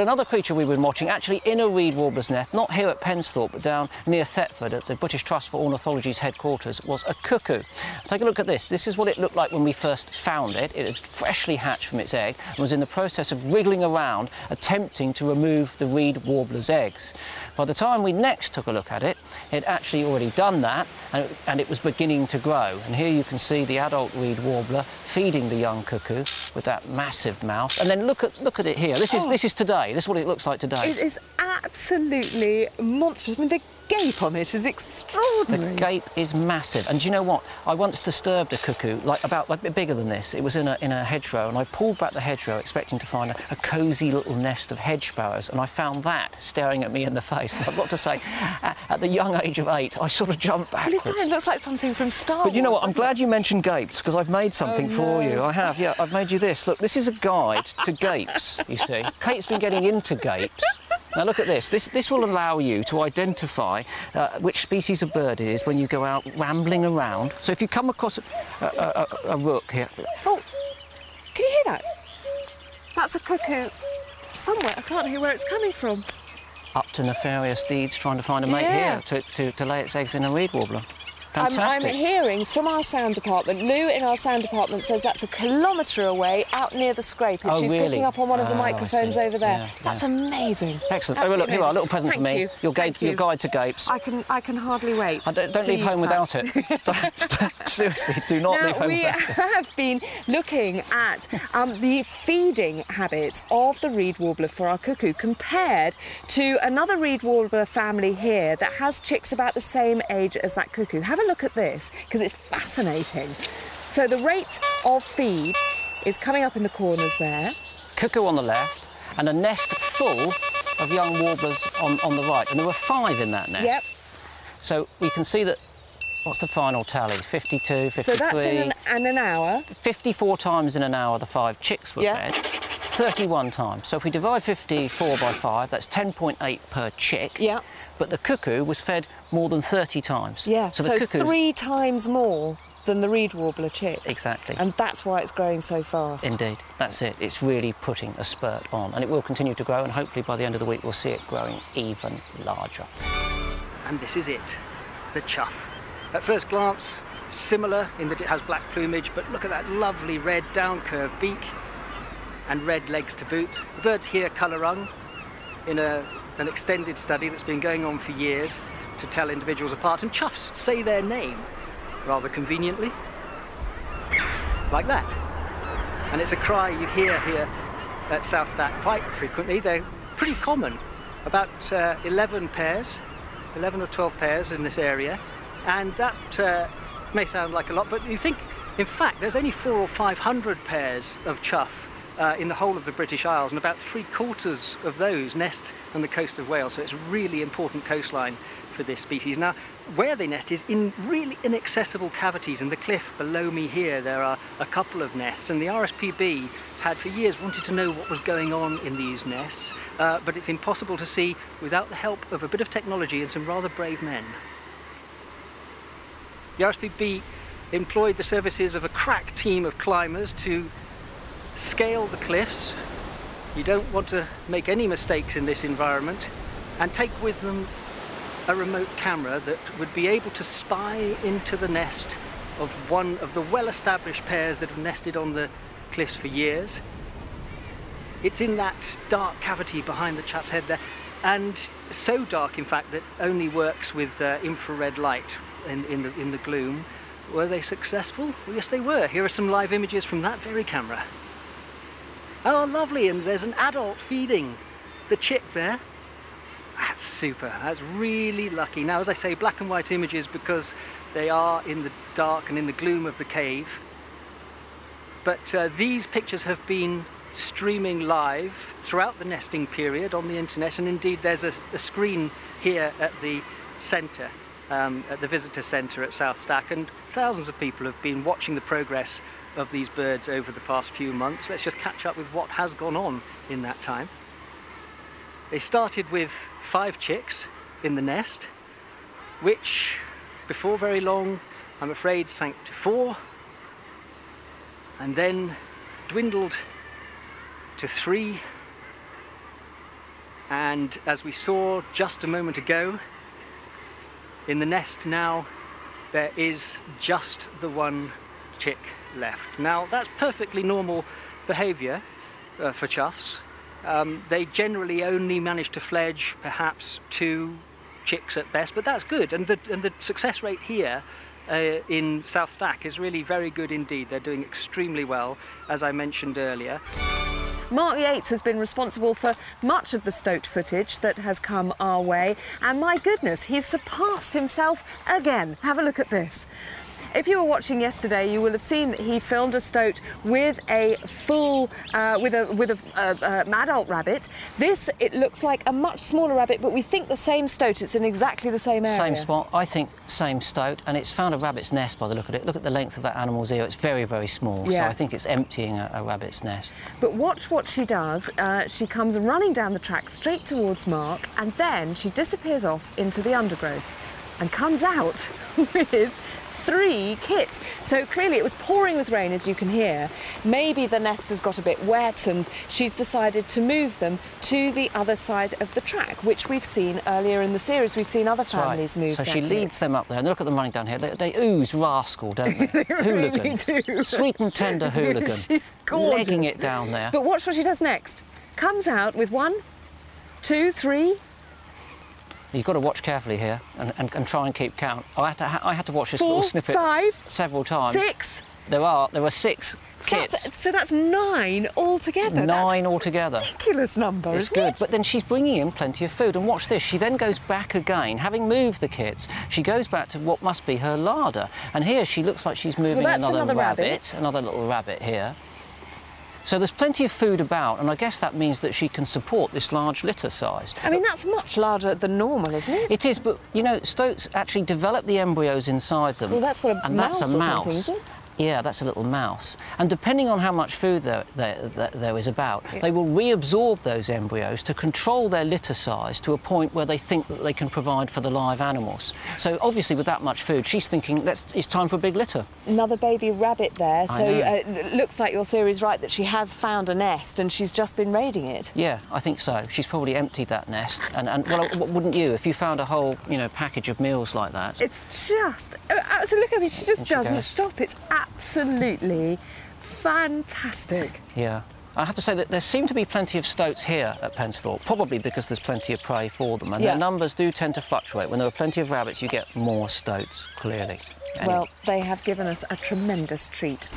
another creature we've been watching, actually in a reed warbler's nest, not here at Pensthorpe, but down near Thetford at the British Trust for Ornithology's headquarters, was a cuckoo. Take a look at this. This is what it looked like when we first found it. It had freshly hatched from its egg and was in the process of wriggling around, attempting to remove the reed warbler's eggs. By the time we next took a look at it, it had actually already done that, and it was beginning to grow. And here you can see the adult reed warbler feeding the young cuckoo with that massive mouth. And then look at it here. This is today. This is what it looks like today. It is absolutely monstrous. I mean, the gape on it is extraordinary. The gape is massive. And do you know what? I once disturbed a cuckoo, like a bit bigger than this. It was in a hedgerow, and I pulled back the hedgerow expecting to find a cosy little nest of hedge sparrows, and I found that staring at me in the face. And I've got to say, at the young age of 8, I sort of jumped backwards. Well, it looks like something from Star Wars. But you know what? I'm glad you mentioned gapes, because I've made something for you. I have, yeah. I've made you this. Look, this is a guide to gapes, you see. Kate's been getting into gapes. Now look at this. This will allow you to identify which species of bird it is when you go out rambling around. So if you come across a rook here... Oh, can you hear that? That's a cuckoo somewhere. I can't hear where it's coming from. Up to nefarious deeds trying to find a mate here to lay its eggs in a reed warbler. Fantastic. I'm hearing from our sound department, Lou in our sound department says that's a kilometre away out near the scrape. Oh, she's really? picking up on one of the microphones over there. Yeah, that's amazing. Excellent. Oh, look, here are a little present for me. Your guide to gapes. I can hardly wait. Don't leave home without it. Seriously, do not leave home without it. We have been looking at the feeding habits of the reed warbler for our cuckoo compared to another reed warbler family here that has chicks about the same age as that cuckoo. Have a look at this, because it's fascinating. So the rate of feed is coming up in the corners there. Cuckoo on the left, and a nest full of young warblers on the right. And there were 5 in that nest. Yep. So we can see that, what's the final tally? 52, 53... So that's in an hour. 54 times in an hour the 5 chicks were fed. 31 times. So if we divide 54 by 5, that's 10.8 per chick. Yeah. But the cuckoo was fed more than 30 times. Yeah, so so the cuckoo... 3 times more than the reed warbler chicks. Exactly. And that's why it's growing so fast. Indeed, that's it. It's really putting a spurt on, and it will continue to grow, and hopefully by the end of the week we'll see it growing even larger. And this is it, the chough. At first glance, similar in that it has black plumage, but look at that lovely red down-curved beak and red legs to boot. The bird's here colour-rung in an extended study that's been going on for years to tell individuals apart, and choughs say their name rather conveniently, like that. And it's a cry you hear here at South Stack quite frequently. They're pretty common, about 11 pairs, 11 or 12 pairs in this area, and that may sound like a lot, but you think, in fact, there's only 400 or 500 pairs of chough in the whole of the British Isles, and about 3/4 of those nest on the coast of Wales, so it's a really important coastline for this species. Now, where they nest is in really inaccessible cavities. In the cliff below me here, there are a couple of nests, and the RSPB had for years wanted to know what was going on in these nests, but it's impossible to see without the help of a bit of technology and some rather brave men. The RSPB employed the services of a crack team of climbers to scale the cliffs. You don't want to make any mistakes in this environment, and take with them a remote camera that would be able to spy into the nest of one of the well-established pairs that have nested on the cliffs for years. It's in that dark cavity behind the chap's head there, and so dark in fact that only works with infrared light in the gloom. Were they successful? Well, yes, they were. Here are some live images from that very camera. Oh, lovely, and there's an adult feeding the chick there. That's super, that's really lucky. Now, as I say, black and white images because they are in the dark and in the gloom of the cave. But these pictures have been streaming live throughout the nesting period on the internet, and indeed there's a screen here at the centre, at the visitor centre at South Stack, and thousands of people have been watching the progress of these birds over the past few months. Let's just catch up with what has gone on in that time. They started with 5 chicks in the nest, which before very long, I'm afraid, sank to 4, and then dwindled to 3, And as we saw just a moment ago, in the nest now there is just the one chick left. Now that's perfectly normal behaviour for choughs. They generally only manage to fledge perhaps 2 chicks at best, but that's good. And the success rate here in South Stack is really very good indeed. They're doing extremely well, as I mentioned earlier. Mark Yates has been responsible for much of the stoat footage that has come our way, and my goodness, he's surpassed himself again. Have a look at this. If you were watching yesterday, you will have seen that he filmed a stoat with a full, with an adult rabbit. This, it looks like a much smaller rabbit, but we think the same stoat. It's in exactly the same area. Same spot, I think same stoat, and it's found a rabbit's nest by the look of it. Look at the length of that animal's ear, it's very, very small, yeah. So I think it's emptying a rabbit's nest. But watch what she does. She comes running down the track straight towards Mark, and then she disappears off into the undergrowth and comes out with 3 kits. So clearly it was pouring with rain, as you can hear. Maybe the nest has got a bit wet and she's decided to move them to the other side of the track, which we've seen earlier in the series. We've seen other families move So their she kits. leads them up there, and look at them running down here. They ooze rascal, don't they? They Hooligan. really do. Sweet and tender hooligan. She's gorgeous. Legging it down there. But watch what she does next. Comes out with 1, 2, 3... You've got to watch carefully here and try and keep count. I had to watch this 4, little snippet 5, several times. 6. There were 6 kits. So that's 9 altogether. 9 altogether. Ridiculous number, It's isn't good, it? but then she's bringing in plenty of food. And watch this, she then goes back again, having moved the kits, she goes back to what must be her larder. And here she looks like she's moving that's another rabbit. another little rabbit here. So there's plenty of food about, and I guess that means that she can support this large litter size. I mean, that's much larger than normal, isn't it? It is, but you know, stoats actually develop the embryos inside them. Well, that's what a and mouse that's a or mouse. something, is it? Yeah, that's a little mouse. And depending on how much food there is about, they will reabsorb those embryos to control their litter size to a point where they think that they can provide for the live animals. So obviously with that much food, she's thinking, it's time for a big litter. Another baby rabbit there, so it looks like your theory's right that she has found a nest and she's just been raiding it. Yeah, I think so. She's probably emptied that nest. And well, wouldn't you, if you found a whole, package of meals like that? It's just, so look, I mean, she just doesn't stop. It's absolutely fantastic. Yeah. I have to say that there seem to be plenty of stoats here at Pensthorpe, probably because there's plenty of prey for them, and their numbers do tend to fluctuate. When there are plenty of rabbits, you get more stoats, clearly. Anyway. Well, they have given us a tremendous treat.